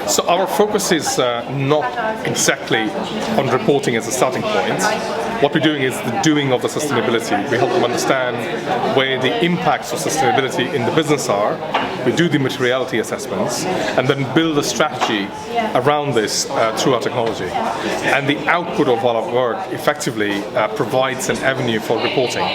So our focus is not exactly on reporting as a starting point. What we're doing is the doing of the sustainability. We help them understand where the impacts of sustainability in the business are. We do the materiality assessments and then build a strategy around this through our technology. And the output of all our work effectively provides an avenue for reporting.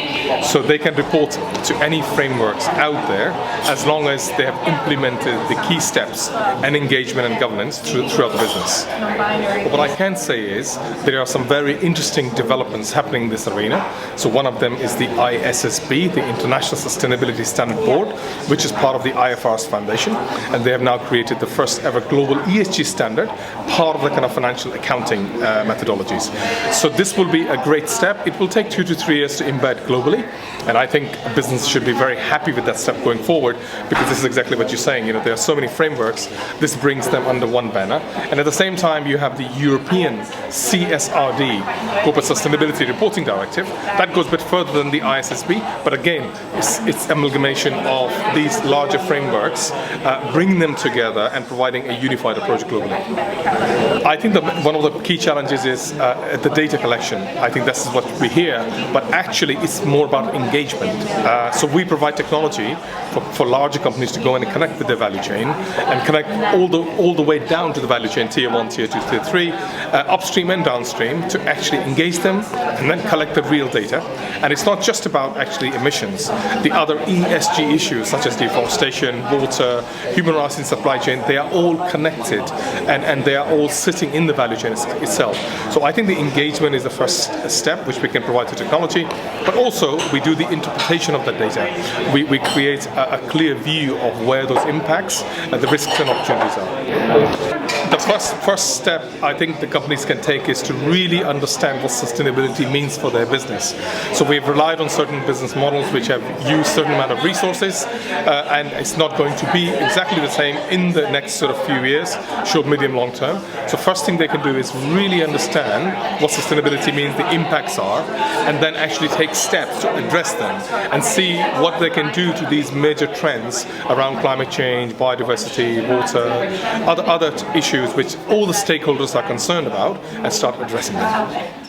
So they can report to any frameworks out there as long as they have implemented the key steps and engagement and governance throughout the business. But what I can say is there are some very interesting developments happening in this arena. So one of them is the ISSB, the International Sustainability Standard Board, which is part of the IFRS Foundation, and they have now created the first ever global ESG standard, part of the kind of financial accounting methodologies. So this will be a great step. It will take 2 to 3 years to embed globally, and I think business should be very happy with that step going forward, because this is exactly what you're saying. There are so many frameworks. This brings them under one banner, and at the same time you have the European CSRD, Corporate Sustainability Reporting Directive. That goes a bit further than the ISSB, but again, it's amalgamation of these larger frameworks, bringing them together and providing a unified approach globally. I think that one of the key challenges is the data collection. I think this is what we hear, but actually it's more about engagement. So we provide technology for larger companies to go in and connect with their value chain and connect all the way down to the value chain, tier 1, tier 2, tier 3, upstream and downstream, to actually engage them and then collect the real data. And it's not just about actually emissions. The other ESG issues such as deforestation, water, human rights in supply chain, they are all connected and they are all sitting in the value chain itself. So I think the engagement is the first step which we can provide to technology, but also we do the interpretation of that data. We create a clear view of where those impacts and the risks and opportunities are. The first step I think the companies can take is to really understand what sustainability means for their business. So we've relied on certain business models which have used certain amount of resources, and it's not going to be exactly the same in the next sort of few years, short, medium, long term. So first thing they can do is really understand what sustainability means, the impacts are, and then actually take steps to address them and see what they can do to these major trends around climate change, biodiversity, water, other issues which all the stakeholders are concerned about, and start addressing them.